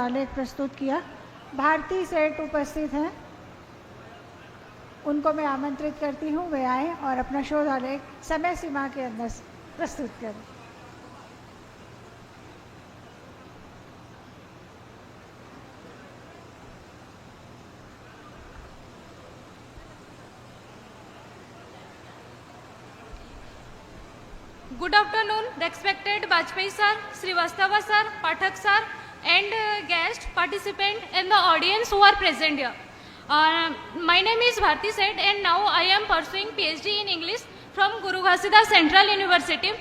आलेख प्रस्तुत किया। भारती सेठ उपस्थित हैं, उनको मैं आमंत्रित करती हूँ वे आएँ और अपना शोध आलेख समय सीमा के अंदर प्रस्तुत करें। Good afternoon, respected Bajpayee sir, Srivastava sir, Pathak sir, and guest participant and the audience who are present here. My name is Bharti Seth, and now I am pursuing PhD in English from Guru Ghasidas Central University.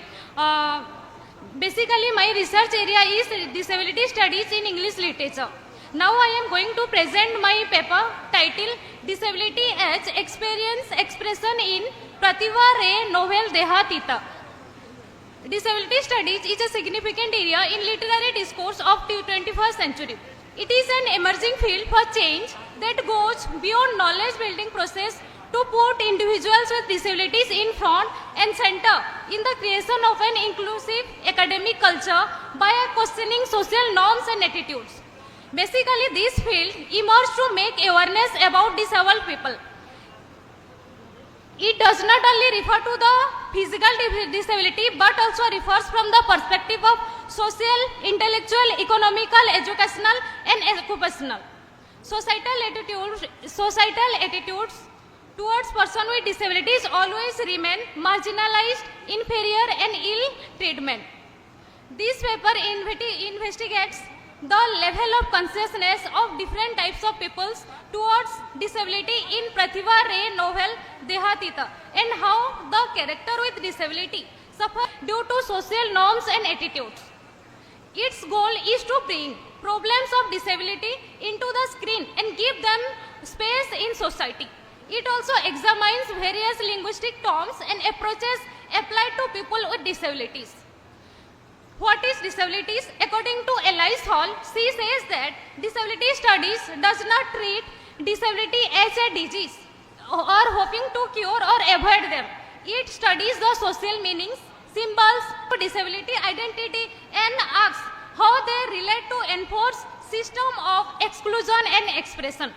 Basically, my research area is disability studies in English literature. Now I am going to present my paper titled Disability as Experience Expression in Pratibha Ray Novel Dehatita. Disability studies is a significant area in literary discourse of the 21st century. It is an emerging field for change that goes beyond knowledge building process to put individuals with disabilities in front and center in the creation of an inclusive academic culture by questioning social norms and attitudes. Basically, this field emerged to make awareness about disabled people. It does not only refer to the physical disability but also refers from the perspective of social, intellectual, economical, educational and occupational. Societal attitudes towards persons with disabilities always remain marginalized, inferior and ill treatment. This paper investigates the level of consciousness of different types of peoples towards disability in Pratibha Ray novel Dehatita and how the character with disability suffer due to social norms and attitudes. Its goal is to bring problems of disability into the screen and give them space in society. It also examines various linguistic terms and approaches applied to people with disabilities. What is disabilities? According to Elise Hall, she says that disability studies does not treat disability as a disease or hoping to cure or avoid them. It studies the social meanings, symbols, disability identity and asks how they relate to enforce system of exclusion and expression.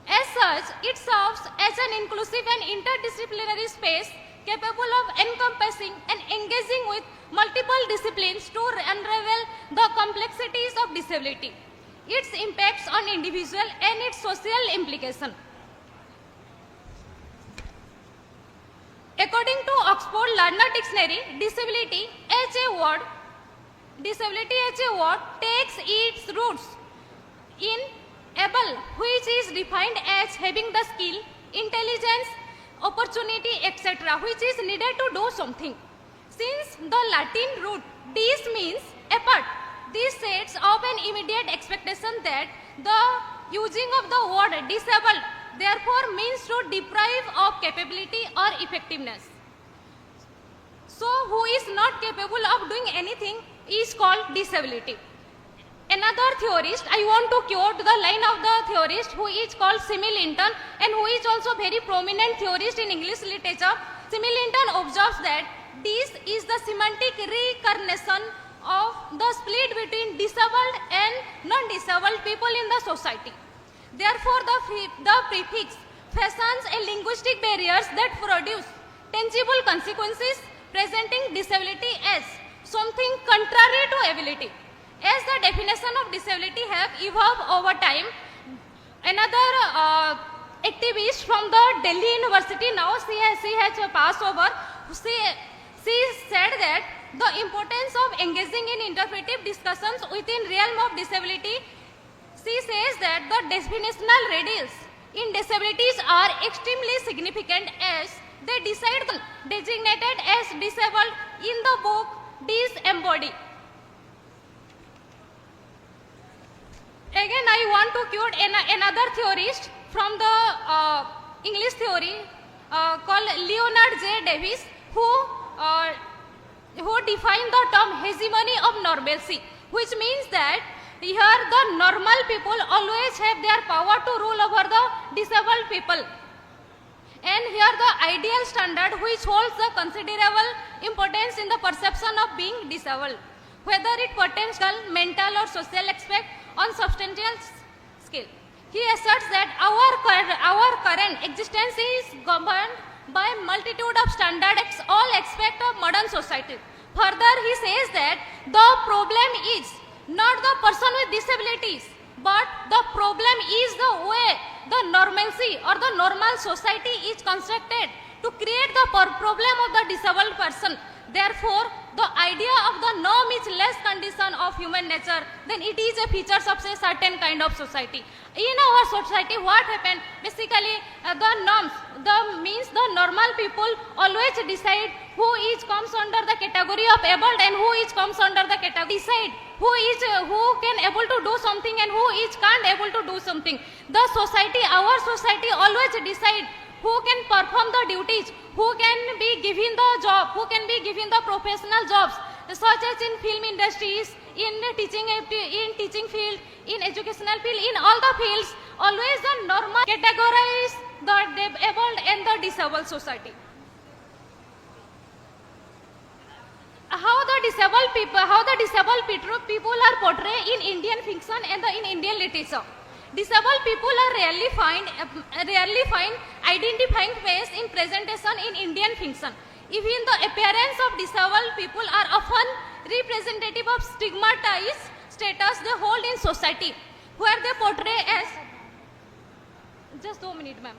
As such, it serves as an inclusive and interdisciplinary space capable of encompassing and engaging with multiple disciplines to unravel the complexities of disability, its impacts on individual and its social implication. According to Oxford Learner Dictionary, disability as a word takes its roots in able, which is defined as having the skill, intelligence, opportunity, etc., which is needed to do something. Since the Latin root dis means apart, this sets up an immediate expectation that the using of the word disabled therefore means to deprive of capability or effectiveness. So, who is not capable of doing anything is called disability. Another theorist, I want to quote the line of the theorist who is called Simi Linton and who is also very prominent theorist in English literature. Simi Linton observes that this is the semantic reincarnation of the split between disabled and non-disabled people in the society. Therefore, the prefix fashions a linguistic barriers that produce tangible consequences, presenting disability as something contrary to ability. As the definition of disability have evolved over time, another activist from the Delhi University, now she has passed over, she said that the importance of engaging in interpretive discussions within realm of disability. She says that the definitional radius in disabilities are extremely significant as they decide the designated as disabled in the book Disembodied. Again, I want to quote another theorist from the English theory called Leonard J. Davis, who defined the term hegemony of normalcy, which means that here the normal people always have their power to rule over the disabled people. And here the ideal standard which holds the considerable importance in the perception of being disabled, whether it pertains to mental or social aspect on substantial scale. He asserts that our current existence is governed by multitude of standards, all aspects of modern society. Further, he says that the problem is not the person with disabilities, but the problem is the way the normalcy or the normal society is constructed to create the problem of the disabled person. Therefore, the idea of the norm is less condition of human nature than it is a feature of a certain kind of society. In our society, what happened? Basically, the norms, the normal people always decide who is comes under the category of able and who is comes under the category. Decide who can able to do something and who is can't able to do something. The society, our society always decide who can perform the duties, who can be given the job, who can be given the professional jobs, such as in film industries, in teaching field, in educational field, in all the fields, always the normal categorize the able and the disabled society. How the disabled people are portrayed in Indian fiction and in Indian literature. Disabled people are rarely find identifying face in presentation in Indian fiction. Even the appearance of disabled people are often representative of stigmatized status they hold in society, where they portray as just 2 minutes, ma'am.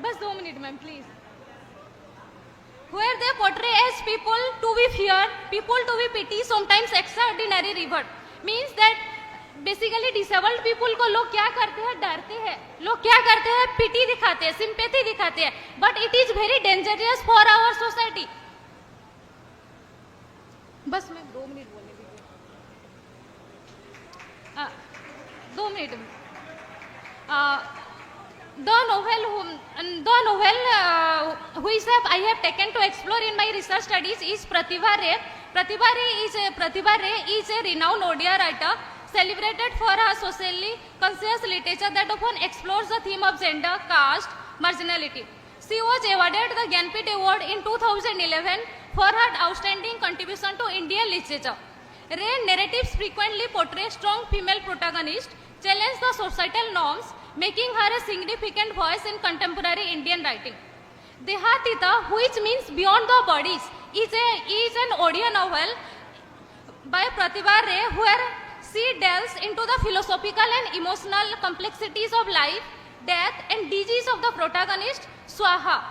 Bas 2 minutes, ma'am, please. Where they portray as people to be feared, people to be pity, sometimes extraordinary revered. Means that basically disabled people को लोग क्या करते हैं, डरते हैं, लोग क्या करते हैं, pity दिखाते हैं, sympathy दिखाते हैं, but it is very dangerous for our society. बस मैं 2 मिनट बोलने दीजिए, 2 minute. The novel which I have taken to explore in my research studies is Pratibha Ray. Pratibha Ray is a renowned Odia writer celebrated for her socially conscious literature that often explores the theme of gender, caste, marginality. She was awarded the Gyanpith Award in 2011 for her outstanding contribution to Indian literature. Ray narratives frequently portray strong female protagonists, challenge the societal norms, making her a significant voice in contemporary Indian writing. Dehatita, which means beyond the bodies, is an Odia novel by Pratibha Ray where she delves into the philosophical and emotional complexities of life, death and disease of the protagonist, Swaha.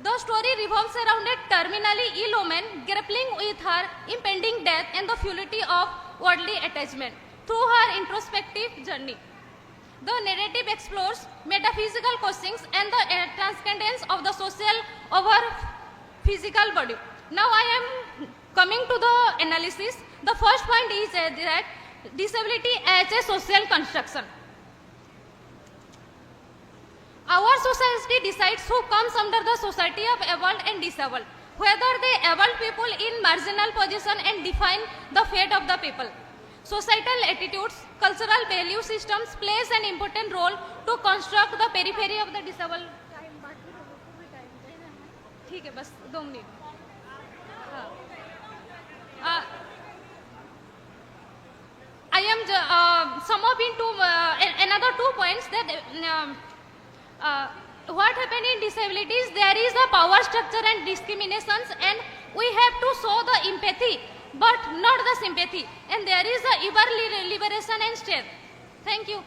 The story revolves around a terminally ill woman grappling with her impending death and the futility of worldly attachment through her introspective journey. The narrative explores metaphysical questions and the transcendence of the social over physical body. Now I am coming to the analysis. The first point is that disability as a social construction. Our society decides who comes under the society of able and disabled, whether the able people in marginal position and define the fate of the people. Societal attitudes, cultural value systems plays an important role to construct the periphery of the disabled. ठीक है, बस 2 minute. I am sum up into another 2 points that what happened in disabilities, there is a power structure and discriminations and we have to show the empathy but not the sympathy, and there is a liberation and strength. Thank you.